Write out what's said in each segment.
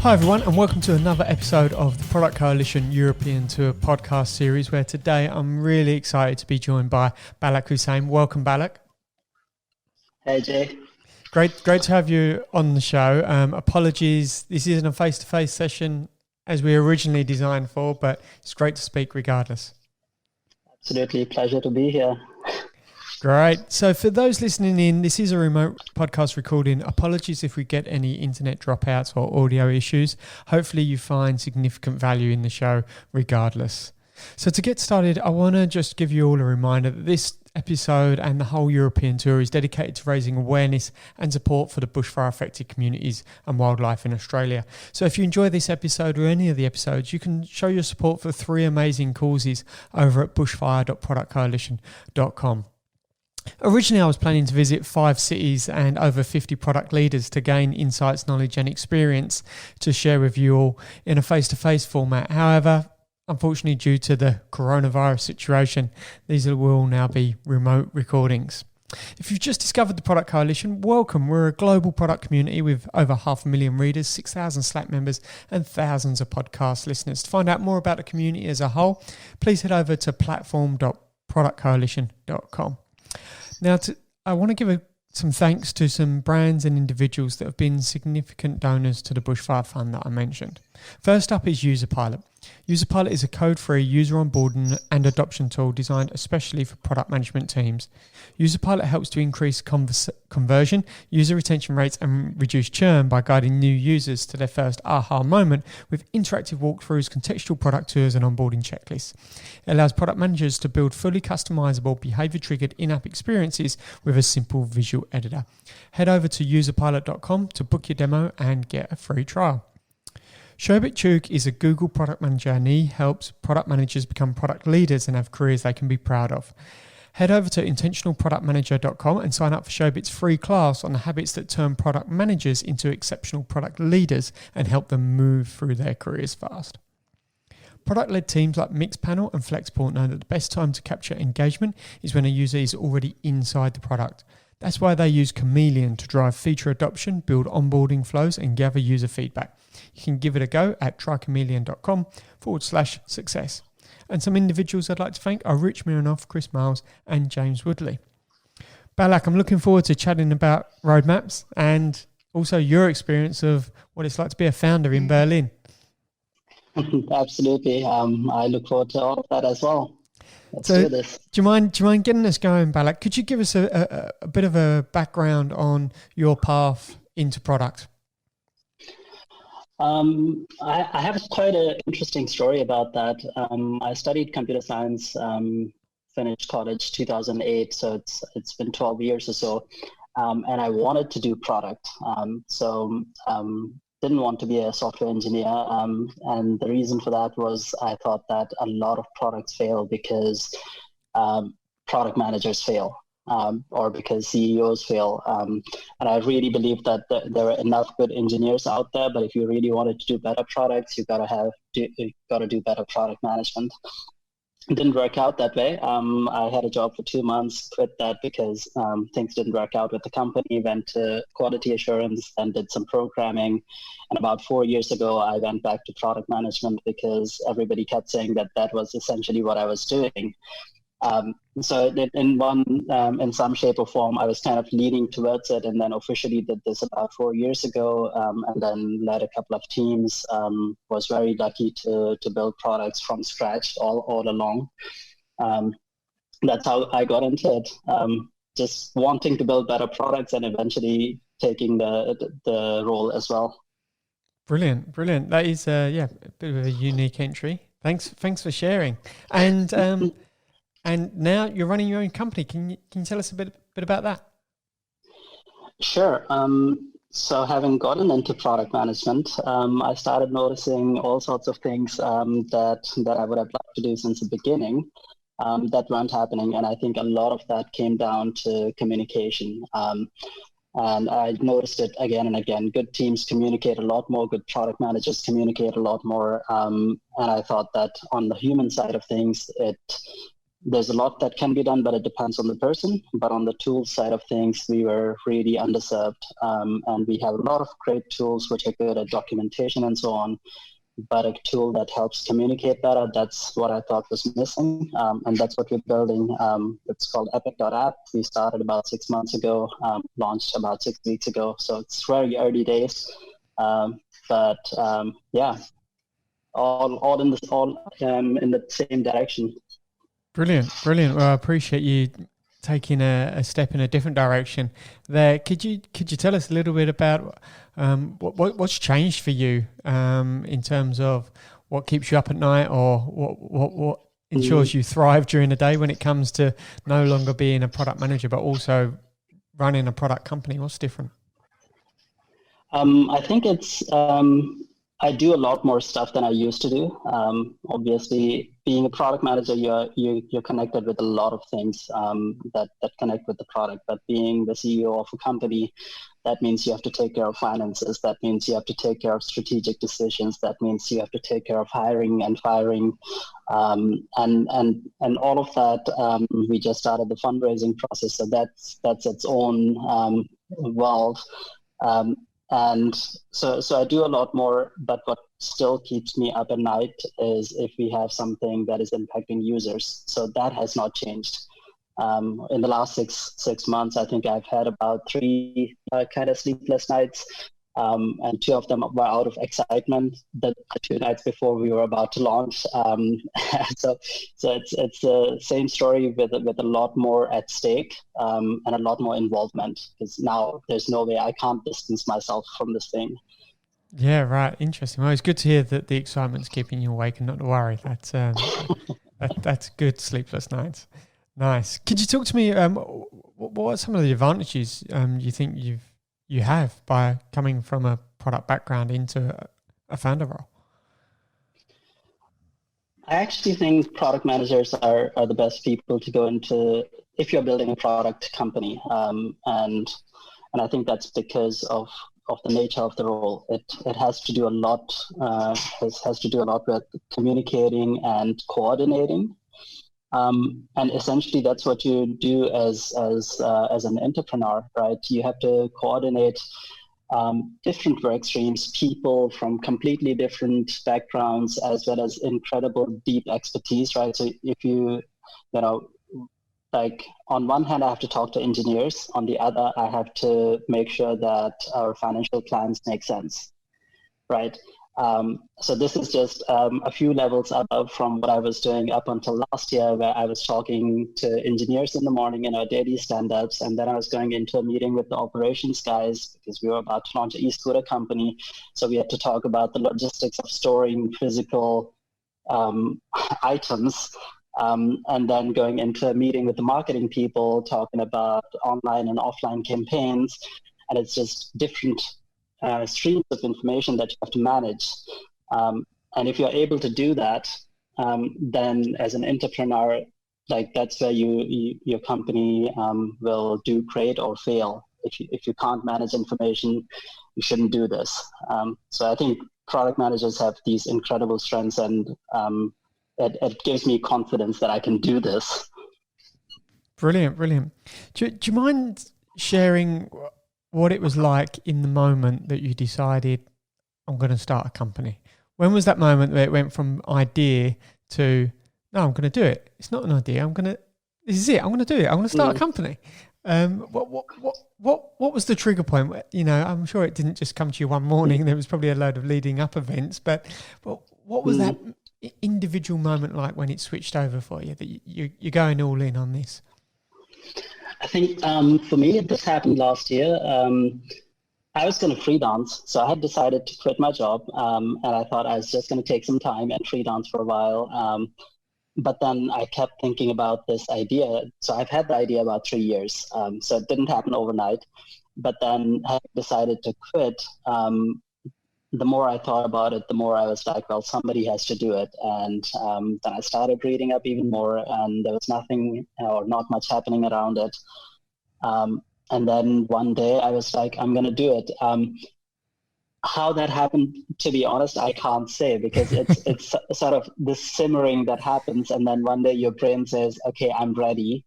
Hi everyone, and welcome to another episode of the Product Coalition European Tour podcast series, where today I'm really excited to be joined by Balach Hussain. Welcome, Balach. Hey, Jay. Great to have you on the show. Apologies, this isn't a face-to-face session as we originally designed for, but it's great to speak regardless. Absolutely, pleasure to be here. Great. So for those listening in, this is a remote podcast recording. Apologies if we get any internet dropouts or audio issues. Hopefully you find significant value in the show regardless. So to get started, I want to just give you all a reminder that this episode and the whole European tour is dedicated to raising awareness and support for the bushfire affected communities and wildlife in Australia. So if you enjoy this episode or any of the episodes, you can show your support for 3 amazing causes over at bushfire.productcoalition.com. Originally, I was planning to visit 5 cities and over 50 product leaders to gain insights, knowledge and experience to share with you all in a face-to-face format. However, unfortunately, due to the coronavirus situation, these will now be remote recordings. If you've just discovered the Product Coalition, welcome. We're a global product community with over 500,000 readers, 6,000 Slack members and thousands of podcast listeners. To find out more about the community as a whole, please head over to platform.productcoalition.com. Now, I want to give some thanks to some brands and individuals that have been significant donors to the Bushfire Fund that I mentioned. First up is UserPilot. UserPilot is a code-free user onboarding and adoption tool designed especially for product management teams. UserPilot helps to increase conversion, user retention rates and reduce churn by guiding new users to their first aha moment with interactive walkthroughs, contextual product tours and onboarding checklists. It allows product managers to build fully customizable, behavior-triggered in-app experiences with a simple visual editor. Head over to userpilot.com to book your demo and get a free trial. Shobit Chugh is a Google product manager and he helps product managers become product leaders and have careers they can be proud of. Head over to intentionalproductmanager.com and sign up for Shobit's free class on the habits that turn product managers into exceptional product leaders and help them move through their careers fast. Product-led teams like Mixpanel and Flexport know that the best time to capture engagement is when a user is already inside the product. That's why they use Chameleon to drive feature adoption, build onboarding flows, and gather user feedback. You can give it a go at trychameleon.com/success. And some individuals I'd like to thank are Rich Mironoff, Chris Miles, and James Woodley. Balach, I'm looking forward to chatting about roadmaps and also your experience of what it's like to be a founder in Berlin. Absolutely. I look forward to all of that as well. Let's do this. Do you mind getting us going, Balach? Could you give us a bit of a background on your path into product? I have quite an interesting story about that. I studied computer science, finished college 2008, so it's been 12 years or so, and I wanted to do product. Didn't want to be a software engineer, and the reason for that was I thought that a lot of products fail because product managers fail. Or because CEOs fail. And I really believe that there are enough good engineers out there, but if you really wanted to do better products, you gotta do better product management. It didn't work out that way. I had a job for 2 months, quit that because things didn't work out with the company, went to quality assurance, then did some programming. And about 4 years ago, I went back to product management because everybody kept saying that was essentially what I was doing. So in some shape or form, I was kind of leaning towards it, and then officially did this about 4 years ago, and then led a couple of teams. Was very lucky to build products from scratch all along. That's how I got into it. Just wanting to build better products and eventually taking the role as well. Brilliant. That is a bit of a unique entry. Thanks for sharing. And now you're running your own company. Can you tell us a bit about that? Sure. So having gotten into product management, I started noticing all sorts of things that I would have loved to do since the beginning that weren't happening. And I think a lot of that came down to communication. And I noticed it again and again. Good teams communicate a lot more. Good product managers communicate a lot more. And I thought that on the human side of things, there's a lot that can be done, but it depends on the person. But on the tool side of things, we were really underserved. And we have a lot of great tools which are good at documentation and so on. But a tool that helps communicate better, that's what I thought was missing. And that's what we're building. It's called Epic.app. We started about 6 months ago, launched about 6 weeks ago. So it's very early days. Yeah, all in the same direction. Brilliant. Well, I appreciate you taking a step in a different direction there. Could you tell us a little bit about what's changed for you in terms of what keeps you up at night, or what ensures you thrive during the day when it comes to no longer being a product manager but also running a product company? What's different? I think it's I do a lot more stuff than I used to do. Obviously, being a product manager, you're connected with a lot of things that connect with the product. But being the CEO of a company, that means you have to take care of finances. That means you have to take care of strategic decisions. That means you have to take care of hiring and firing, and all of that. We just started the fundraising process, so that's its own world. And so I do a lot more, but what still keeps me up at night is if we have something that is impacting users. So that has not changed. In the last six months, I think I've had about 3 kind of sleepless nights, and 2 of them were out of excitement. The 2 nights before we were about to launch. So it's the same story with a lot more at stake, and a lot more involvement, because now there's no way I can't distance myself from this thing. Yeah, right. Interesting. Well, it's good to hear that the excitement's keeping you awake and not to worry. That's good sleepless nights. Nice. Could you talk to me? What are some of the advantages you think you have by coming from a product background into a founder role? I actually think product managers are the best people to go into if you're building a product company, and I think that's because of the nature of the role. It has to do a lot has to do a lot with communicating and coordinating. And essentially, that's what you do as an entrepreneur, right? You have to coordinate different work streams, people from completely different backgrounds, as well as incredible deep expertise, right? So if you like, on one hand, I have to talk to engineers. On the other, I have to make sure that our financial plans make sense, right? So this is just a few levels above from what I was doing up until last year, where I was talking to engineers in the morning in our daily stand-ups, and then I was going into a meeting with the operations guys because we were about to launch an e-scooter company. So we had to talk about the logistics of storing physical items, and then going into a meeting with the marketing people, talking about online and offline campaigns, and it's just different streams of information that you have to manage. And if you're able to do that, then as an entrepreneur, like, that's where your company will do great or fail. If you can't manage information, you shouldn't do this. So I think product managers have these incredible strengths, and it gives me confidence that I can do this. Brilliant. Do you mind sharing what it was like in the moment that you decided, I'm going to start a company? When was that moment that it went from idea to, no, I'm going to do it? It's not an idea. This is it. I'm going to do it. I'm going to start a company. What was the trigger point? I'm sure it didn't just come to you one morning. There was probably a load of leading up events, but what was that individual moment like when it switched over for you, that you're going all in on this? I think for me, this happened last year. I was going to freelance, so I had decided to quit my job, and I thought I was just going to take some time and freelance for a while. But then I kept thinking about this idea. So I've had the idea about 3 years, so it didn't happen overnight. But then I decided to quit. The more I thought about it, the more I was like, well, somebody has to do it. And then I started reading up even more, and there was nothing or not much happening around it. And then one day I was like, I'm going to do it. How that happened, to be honest, I can't say, because it's sort of this simmering that happens, and then one day your brain says, "Okay, I'm ready,"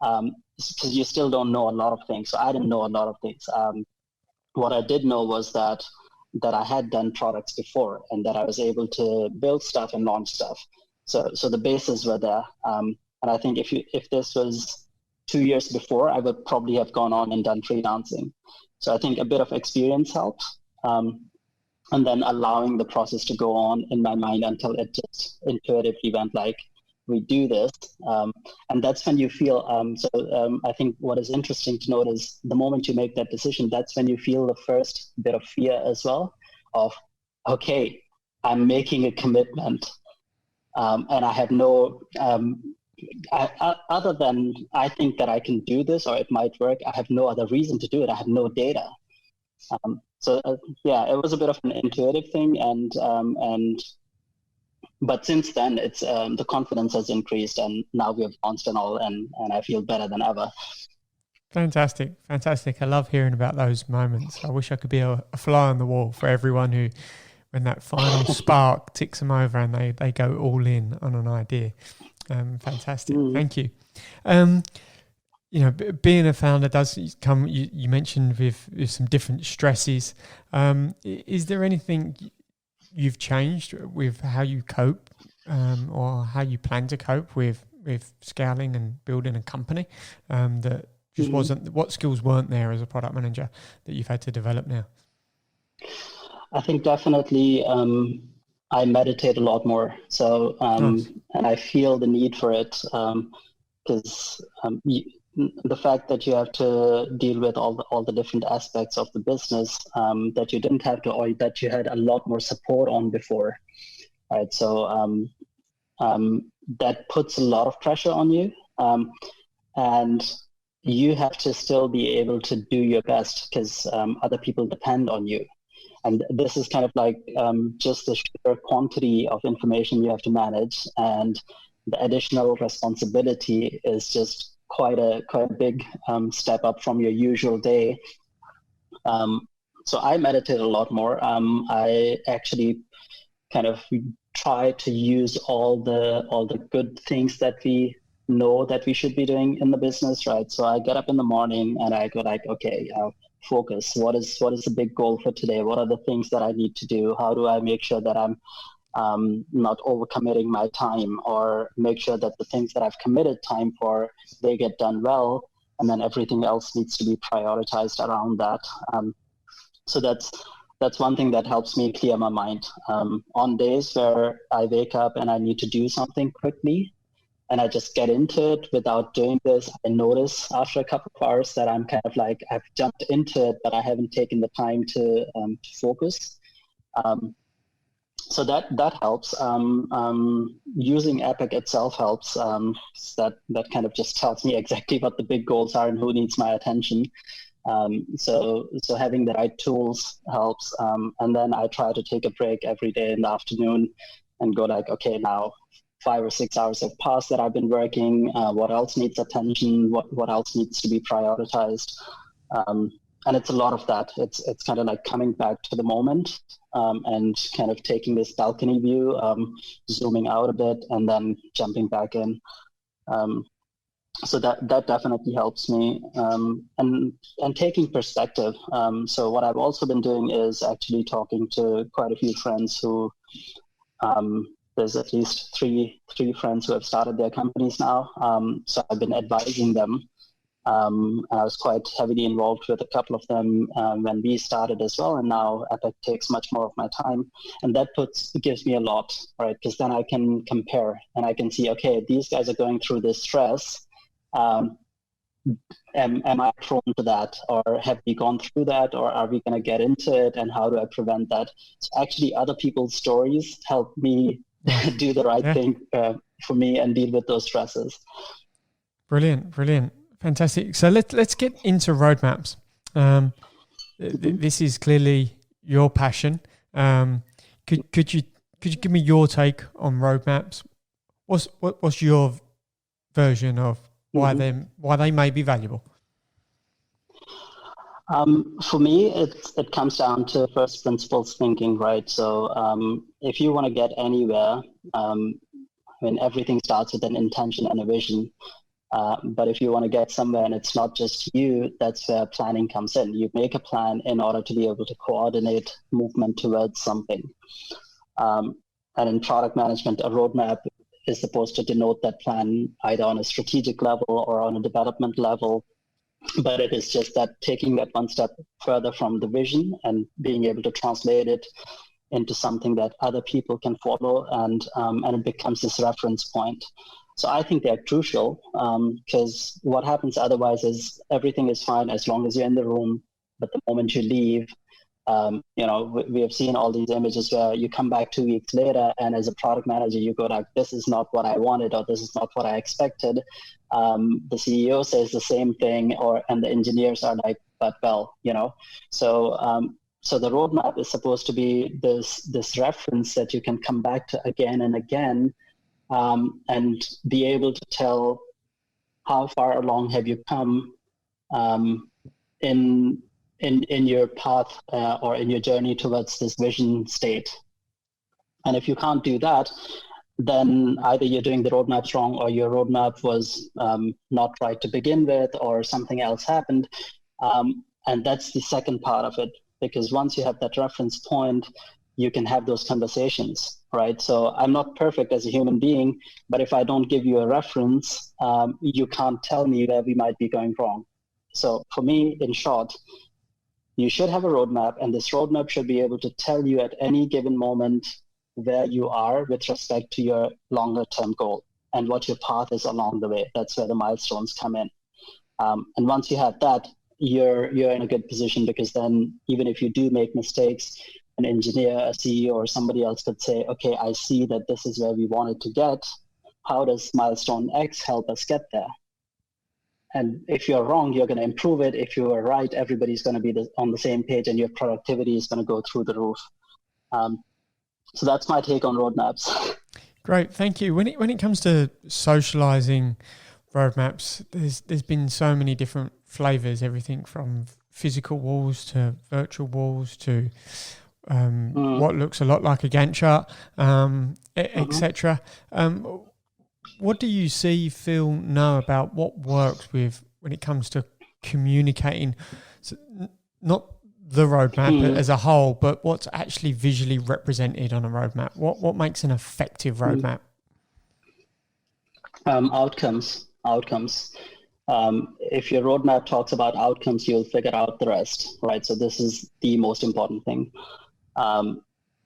because you still don't know a lot of things. So I didn't know a lot of things. What I did know was that I had done products before, and that I was able to build stuff and launch stuff. So the bases were there. And I think if this was 2 years before, I would probably have gone on and done freelancing. So I think a bit of experience helped. And then allowing the process to go on in my mind until it just intuitively went like, we do this. And that's when you feel, I think what is interesting to note is the moment you make that decision, that's when you feel the first bit of fear as well of, okay, I'm making a commitment. And I have no, other than I think that I can do this or it might work, I have no other reason to do it. I have no data. Yeah, it was a bit of an intuitive thing, but since then, it's the confidence has increased, and now we have launched and all, and I feel better than ever. Fantastic. I love hearing about those moments. I wish I could be a fly on the wall for everyone who, when that final spark ticks them over and they go all in on an idea. Fantastic. Thank you. Being a founder does come, you mentioned with some different stresses. Is there anything you've changed with how you cope or how you plan to cope with scaling and building a company that just wasn't, what skills weren't there as a product manager that you've had to develop now? I think definitely I meditate a lot more. So, Nice. And I feel the need for it because the fact that you have to deal with all the different aspects of the business that you didn't have to, or that you had a lot more support on before, right? So that puts a lot of pressure on you, and you have to still be able to do your best because other people depend on you. And this is kind of like just the sheer quantity of information you have to manage, and the additional responsibility is just quite a big step up from your usual day. So I meditate a lot more. I actually kind of try to use all the good things that we know that we should be doing in the business, right? So I get up in the morning and I go like, okay, focus. What is the big goal for today? What are the things that I need to do? How do I make sure that I'm not overcommitting my time, or make sure that the things that I've committed time for, they get done well, and then everything else needs to be prioritized around that. So that's one thing that helps me clear my mind. On days where I wake up and I need to do something quickly, and I just get into it without doing this, I notice after a couple of hours that I'm kind of like, I've jumped into it, but I haven't taken the time to focus. So that helps. Using Epic itself helps. That kind of just tells me exactly what the big goals are and who needs my attention. So having the right tools helps. And then I try to take a break every day in the afternoon and go like, okay, now 5 or 6 hours have passed that I've been working. What else needs attention? What else needs to be prioritized? And it's a lot of that. It's kind of like coming back to the moment and kind of taking this balcony view, zooming out a bit, and then jumping back in. So that definitely helps me. And taking perspective. So what I've also been doing is actually talking to quite a few friends who, there's at least three friends who have started their companies now. So I've been advising them. And I was quite heavily involved with a couple of them when we started as well. And now Epic takes much more of my time. And that gives me a lot, right? Because then I can compare and I can see, okay, these guys are going through this stress. Am I prone to that? Or have we gone through that? Or are we going to get into it? And how do I prevent that? So actually, other people's stories help me do the right thing for me and deal with those stresses. Brilliant. Fantastic. So let's get into roadmaps. This is clearly your passion. Could you give me your take on roadmaps? What's your version of why they may be valuable? For me, it comes down to first principles thinking, right? So if you want to get anywhere, everything starts with an intention and a vision. But if you want to get somewhere and it's not just you, that's where planning comes in. You make a plan in order to be able to coordinate movement towards something. And in product management, a roadmap is supposed to denote that plan either on a strategic level or on a development level. But it is just that taking that one step further from the vision and being able to translate it into something that other people can follow, and it becomes this reference point. So I think they're crucial, because what happens otherwise is everything is fine as long as you're in the room, but the moment you leave, we have seen all these images where you come back 2 weeks later, and as a product manager, you go like, this is not what I wanted, or this is not what I expected. The CEO says the same thing, and the engineers are like, but well, so the roadmap is supposed to be this reference that you can come back to again and again, and be able to tell how far along have you come in your path or in your journey towards this vision state. And if you can't do that, then either you're doing the roadmaps wrong, or your roadmap was not right to begin with, or something else happened. And that's the second part of it, because once you have that reference point, you can have those conversations, right? So I'm not perfect as a human being, but if I don't give you a reference, you can't tell me where we might be going wrong. So for me, in short, you should have a roadmap, and this roadmap should be able to tell you at any given moment where you are with respect to your longer term goal and what your path is along the way. That's where the milestones come in. And once you have that, you're in a good position, because then even if you do make mistakes, an engineer, a CEO, or somebody else could say, okay, I see that this is where we wanted to get. How does milestone X help us get there? And if you're wrong, you're going to improve it. If you are right, everybody's going to be on the same page, and your productivity is going to go through the roof. So that's my take on roadmaps. Great, thank you. When it comes to socializing roadmaps, there's been so many different flavors, everything from physical walls to virtual walls to what looks a lot like a Gantt chart, etc. What do you see, feel, know about what works when it comes to communicating, so not the roadmap as a whole, but what's actually visually represented on a roadmap? What makes an effective roadmap? Outcomes. If your roadmap talks about outcomes, you'll figure out the rest, right? So this is the most important thing.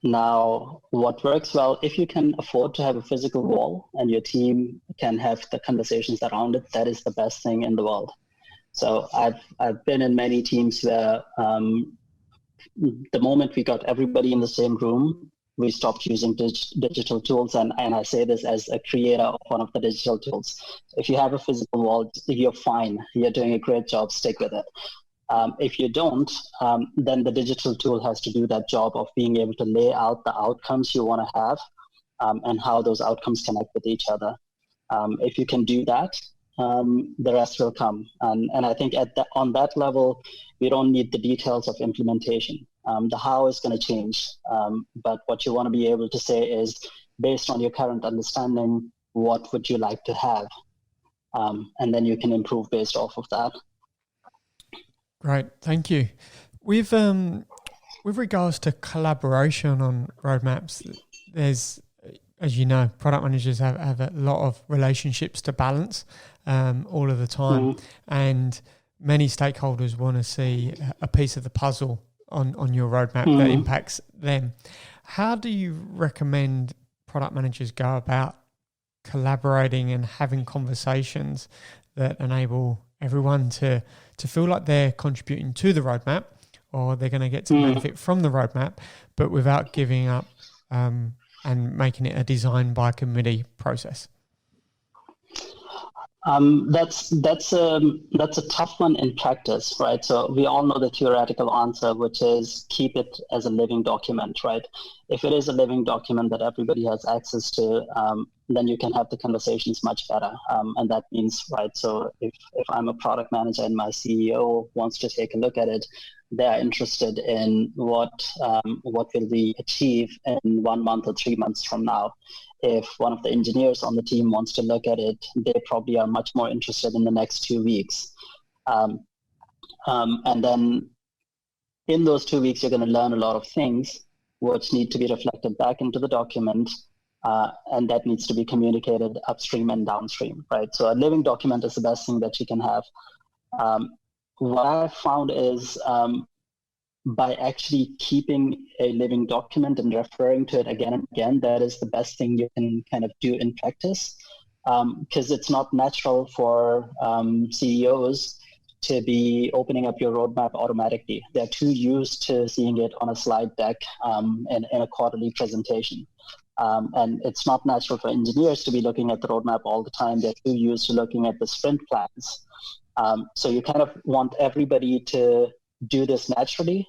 Now, what works well, if you can afford to have a physical wall and your team can have the conversations around it, that is the best thing in the world. So I've been in many teams where the moment we got everybody in the same room, we stopped using digital tools. And I say this as a creator of one of the digital tools. If you have a physical wall, you're fine. You're doing a great job. Stick with it. If you don't, then the digital tool has to do that job of being able to lay out the outcomes you want to have, and how those outcomes connect with each other. If you can do that, the rest will come. And I think on that level, we don't need the details of implementation. The how is going to change. But what you want to be able to say is, based on your current understanding, what would you like to have? And then you can improve based off of that. Great, thank you. With regards to collaboration on roadmaps, there's, as you know, product managers have a lot of relationships to balance all of the time, and many stakeholders want to see a piece of the puzzle on your roadmap that impacts them. How do you recommend product managers go about collaborating and having conversations that enable everyone to feel like they're contributing to the roadmap, or they're going to get some benefit from the roadmap, but without giving up and making it a design by committee process? That's a tough one in practice, right? So we all know the theoretical answer, which is keep it as a living document, right? If it is a living document that everybody has access to, then you can have the conversations much better. And that means, right, so if I'm a product manager and my CEO wants to take a look at it, they are interested in what will we achieve in 1 month or 3 months from now. If one of the engineers on the team wants to look at it, they probably are much more interested in the next 2 weeks. And then in those 2 weeks, you're going to learn a lot of things which need to be reflected back into the document, and that needs to be communicated upstream and downstream, right? So a living document is the best thing that you can have. What I've found is by actually keeping a living document and referring to it again and again, that is the best thing you can kind of do in practice, because it's not natural for CEOs to be opening up your roadmap automatically. They're too used to seeing it on a slide deck in a quarterly presentation. And it's not natural for engineers to be looking at the roadmap all the time. They're too used to looking at the sprint plans. So you kind of want everybody to do this naturally.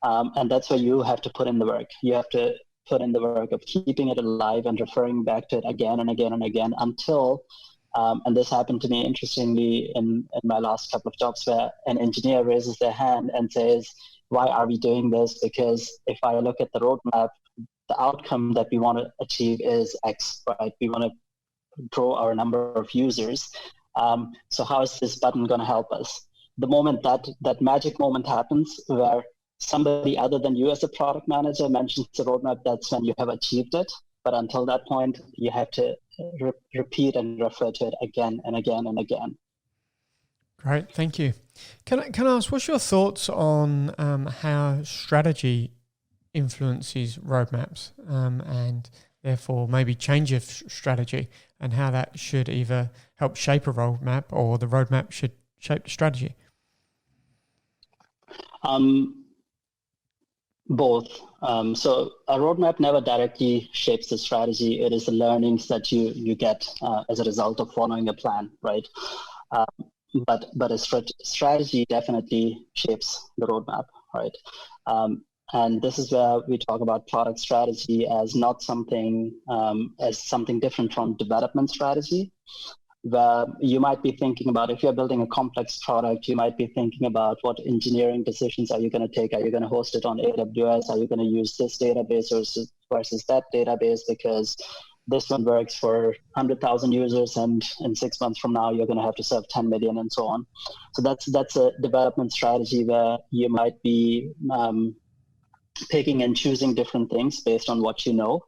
And that's where you have to put in the work. You have to put in the work of keeping it alive and referring back to it again and again and again until, and this happened to me interestingly in my last couple of jobs, where an engineer raises their hand and says, why are we doing this? Because if I look at the roadmap, the outcome that we want to achieve is X, right? We want to grow our number of users. So how is this button going to help us? The moment that magic moment happens where somebody other than you as a product manager mentions the roadmap, that's when you have achieved it. But until that point, you have to repeat and refer to it again and again and again. Great, thank you. Can I ask, what's your thoughts on how strategy influences roadmaps and therefore maybe change of strategy, and how that should either help shape a roadmap or the roadmap should shape the strategy? Both. So a roadmap never directly shapes the strategy. It is the learnings that you get as a result of following a plan, right? But a strategy definitely shapes the roadmap, right? And this is where we talk about product strategy as not something as something different from development strategy, where you might be thinking about, if you're building a complex product, you might be thinking about what engineering decisions are you going to take? Are you going to host it on AWS? Are you going to use this database versus that database? Because this one works for 100,000 users, and in 6 months from now, you're going to have to serve 10 million and so on. So that's a development strategy where you might be picking and choosing different things based on what you know.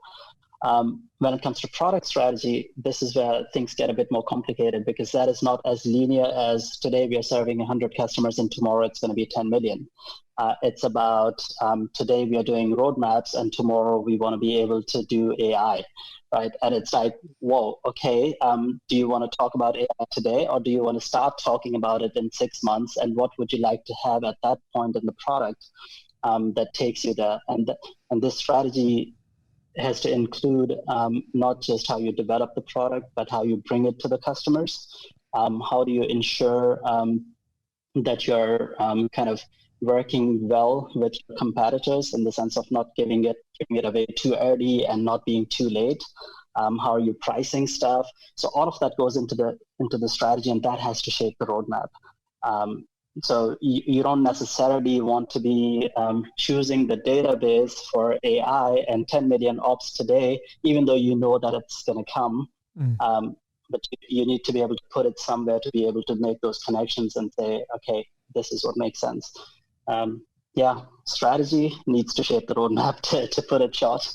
When it comes to product strategy, this is where things get a bit more complicated, because that is not as linear as today we are serving 100 customers and tomorrow it's going to be 10 million. It's about today we are doing roadmaps and tomorrow we want to be able to do AI, right? And it's like, whoa, okay, do you want to talk about AI today, or do you want to start talking about it in 6 months? And what would you like to have at that point in the product that takes you there? And this strategy has to include not just how you develop the product, but how you bring it to the customers. How do you ensure that you're kind of working well with your competitors, in the sense of not giving it away too early and not being too late? How are you pricing stuff? So all of that goes into the strategy, and that has to shape the roadmap. So you don't necessarily want to be choosing the database for AI and 10 million ops today, even though you know that it's going to come. But you need to be able to put it somewhere to be able to make those connections and say, okay, this is what makes sense. Strategy needs to shape the roadmap, to put it short.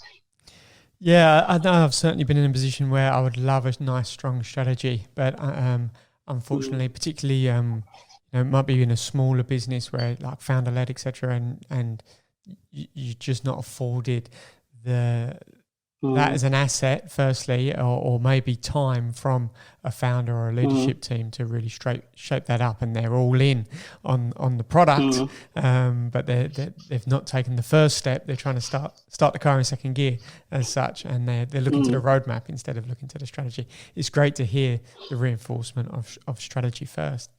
Yeah, I know I've certainly been in a position where I would love a nice, strong strategy, but unfortunately, particularly it might be in a smaller business where like founder-led, etc., and you're just not afforded that as an asset, firstly, or maybe time from a founder or a leadership team to really shape that up, and they're all in on the product, but they've not taken the first step. They're trying to start the car in second gear as such, and they're looking to the roadmap instead of looking to the strategy. It's great to hear the reinforcement of strategy first.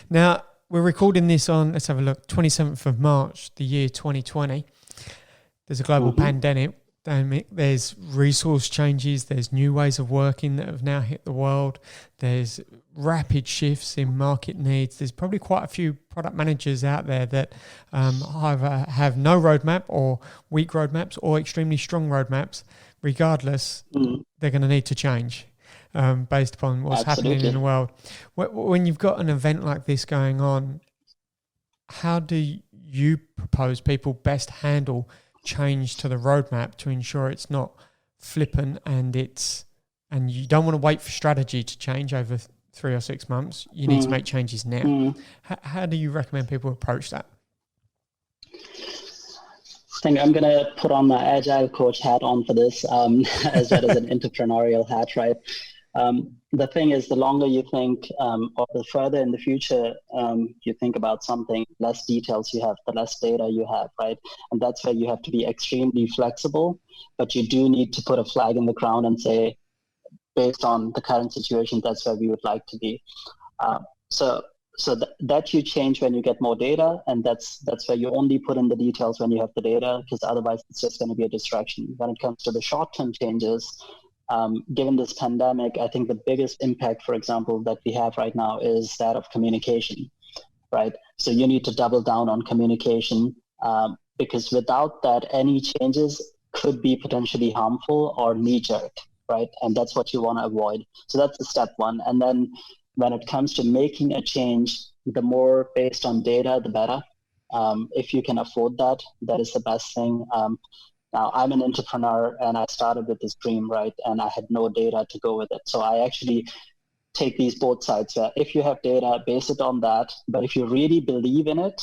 Now, we're recording this on, let's have a look, 27th of March, the year 2020. There's a global pandemic There's resource changes, there's new ways of working that have now hit the world, there's rapid shifts in market needs. There's probably quite a few product managers out there that either have no roadmap or weak roadmaps or extremely strong roadmaps. Regardless, they're going to need to change based upon what's happening in the world. When you've got an event like this going on, how do you propose people best handle change to the roadmap to ensure it's not flippant and you don't want to wait for strategy to change over 3 or 6 months? You need to make changes now. How do you recommend people approach that? I think I'm going to put on my agile coach hat on for this, as well as an entrepreneurial hat, right? The thing is, the longer you think, or the further in the future you think about something, less details you have, the less data you have, right? And that's where you have to be extremely flexible, but you do need to put a flag in the ground and say, based on the current situation, that's where we would like to be. So that you change when you get more data, and that's where you only put in the details when you have the data, because otherwise it's just going to be a distraction. When it comes to the short-term changes, given this pandemic, I think the biggest impact, for example, that we have right now is that of communication, right? So you need to double down on communication, because without that, any changes could be potentially harmful or knee-jerk, right? And that's what you want to avoid. So that's the step one. And then when it comes to making a change, the more based on data, the better. If you can afford that, that is the best thing. Now, I'm an entrepreneur and I started with this dream, right? And I had no data to go with it. So I actually take these both sides. If you have data, base it on that. But if you really believe in it,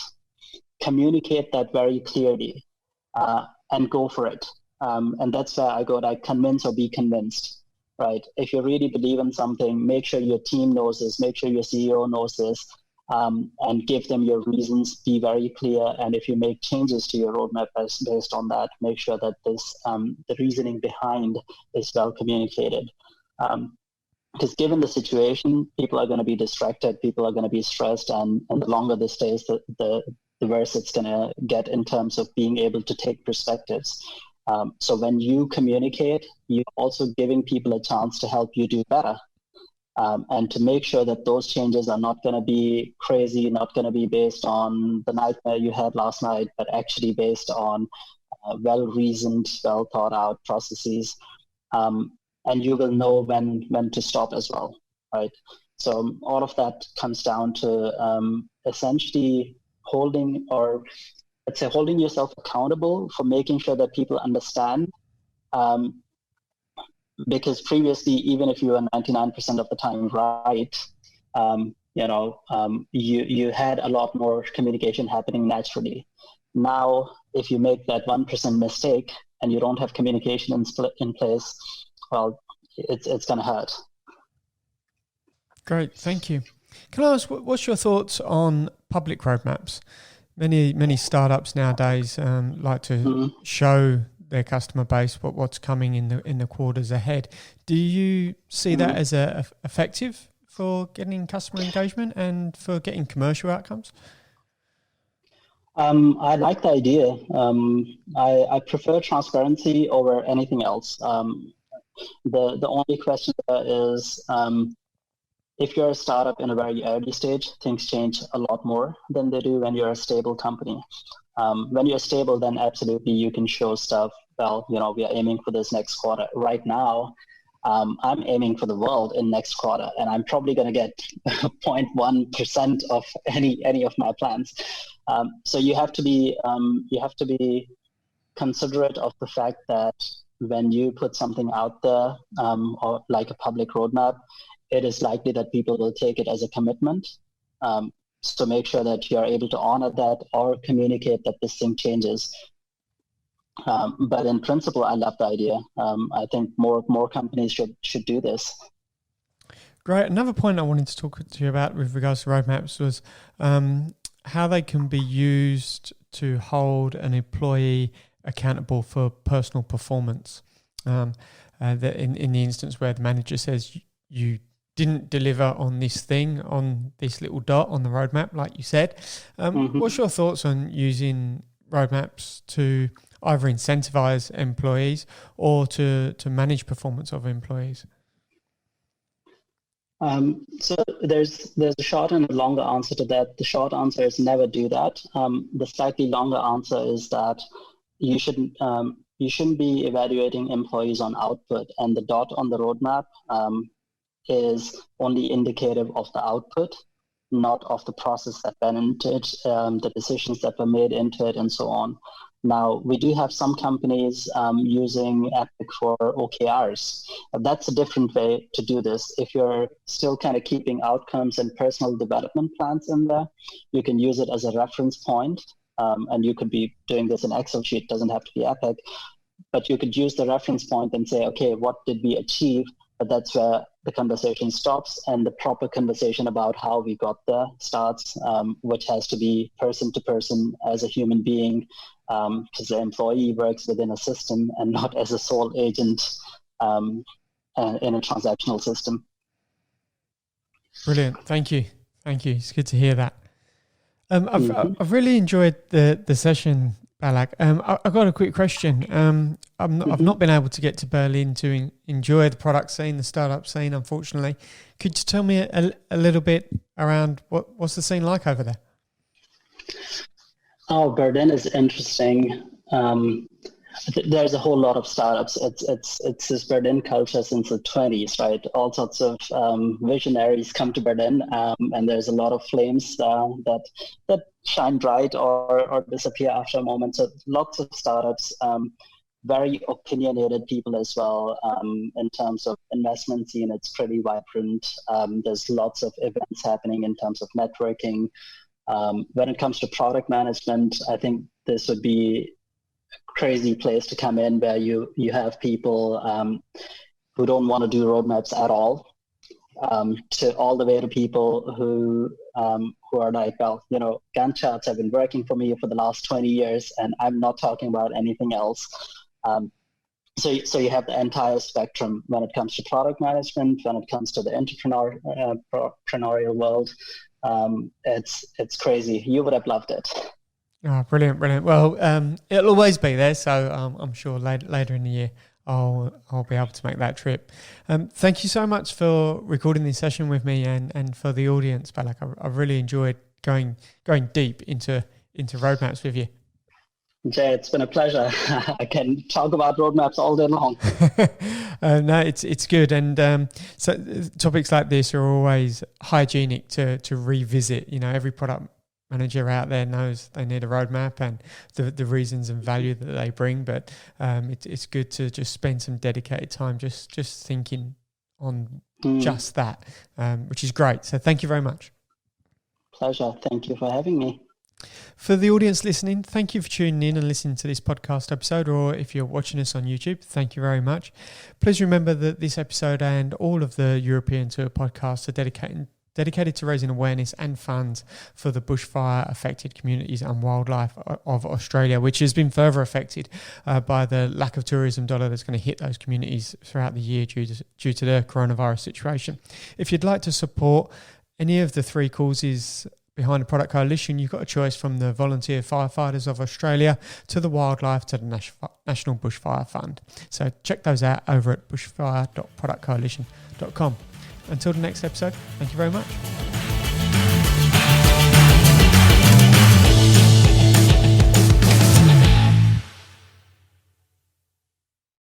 communicate that very clearly and go for it. And that's where I go, like, convince or be convinced, right? If you really believe in something, make sure your team knows this, make sure your CEO knows this, and give them your reasons, be very clear. And if you make changes to your roadmap based on that, make sure that this the reasoning behind is well communicated. Because given the situation, people are going to be distracted, people are going to be stressed, and the longer this stays, the worse it's going to get in terms of being able to take perspectives. So when you communicate, you're also giving people a chance to help you do better. And to make sure that those changes are not going to be crazy, not going to be based on the nightmare you had last night, but actually based on well-reasoned, well-thought-out processes. And you will know when to stop as well, right? So all of that comes down to essentially holding yourself accountable for making sure that people understand. Because previously, even if you were 99% of the time right, you had a lot more communication happening naturally. Now, if you make that 1% mistake and you don't have communication in place, well, it's going to hurt. Great, thank you. Can I ask, what's your thoughts on public roadmaps? Many startups nowadays like to show their customer base what's coming in the quarters ahead. Do you see that as effective for getting customer engagement and for getting commercial outcomes? I like the idea. I prefer transparency over anything else. The only question is, if you're a startup in a very early stage, things change a lot more than they do when you're a stable company. When you're stable, then absolutely you can show stuff. Well, we are aiming for this next quarter. Right now, I'm aiming for the world in next quarter, and I'm probably going to get 0.1% of any of my plans. So you have to be considerate of the fact that when you put something out there, or like a public roadmap, it is likely that people will take it as a commitment. So make sure that you are able to honor that or communicate that this thing changes. But in principle, I love the idea. I think more companies should do this. Great. Another point I wanted to talk to you about with regards to roadmaps was how they can be used to hold an employee accountable for personal performance. That in the instance where the manager says you didn't deliver on this thing, on this little dot on the roadmap, like you said. What's your thoughts on using roadmaps to either incentivize employees or to manage performance of employees? So there's a short and a longer answer to that. The short answer is never do that. The slightly longer answer is that you shouldn't be evaluating employees on output, and the dot on the roadmap is only indicative of the output, not of the process that went into it, the decisions that were made into it, and so on. Now, we do have some companies using Epic for OKRs. That's a different way to do this. If you're still kind of keeping outcomes and personal development plans in there, you can use it as a reference point. And you could be doing this in Excel sheet, doesn't have to be Epic, but you could use the reference point and say, okay, what did we achieve? But that's where the conversation stops, and the proper conversation about how we got there starts, which has to be person to person as a human being, because the employee works within a system and not as a sole agent in a transactional system. Brilliant. Thank you. It's good to hear that. I've really enjoyed the session, Balach. I've got a quick question. I've not been able to get to Berlin to enjoy the product scene, the startup scene, unfortunately. Could you tell me a little bit around what's the scene like over there? Oh, Berlin is interesting. There's a whole lot of startups. It's this Berlin culture since the 20s, right? All sorts of visionaries come to Berlin, and there's a lot of flames that shine bright or disappear after a moment. So lots of startups, very opinionated people as well. In terms of investment scene, it's pretty vibrant. There's lots of events happening in terms of networking. When it comes to product management, I think this would be crazy place to come in, where you have people who don't want to do roadmaps at all, to all the way to people who are like, well, Gantt charts have been working for me for the last 20 years, and I'm not talking about anything else. So you have the entire spectrum when it comes to product management, when it comes to the entrepreneurial world. It's crazy. You would have loved it. Oh, brilliant. Well, it'll always be there, so I'm sure later in the year I'll be able to make that trip. Thank you so much for recording this session with me and for the audience, Balach. I've really enjoyed going deep into roadmaps with you. Jay, it's been a pleasure. I can talk about roadmaps all day long. No, it's good, and so topics like this are always hygienic to revisit. Every product manager out there knows they need a roadmap and the reasons and value that they bring, but it's good to just spend some dedicated time just thinking on just that, which is great. So thank you very much. Pleasure. Thank you for having me. For the audience listening, thank you for tuning in and listening to this podcast episode, or if you're watching us on YouTube, thank you very much. Please remember that this episode and all of the European Tour podcasts are dedicated to raising awareness and funds for the bushfire affected communities and wildlife of Australia, which has been further affected by the lack of tourism dollar that's going to hit those communities throughout the year due to the coronavirus situation. If you'd like to support any of the three causes behind the Product Coalition, you've got a choice from the Volunteer Firefighters of Australia to the Wildlife to the National Bushfire Fund. So check those out over at bushfire.productcoalition.com. Until the next episode, thank you very much.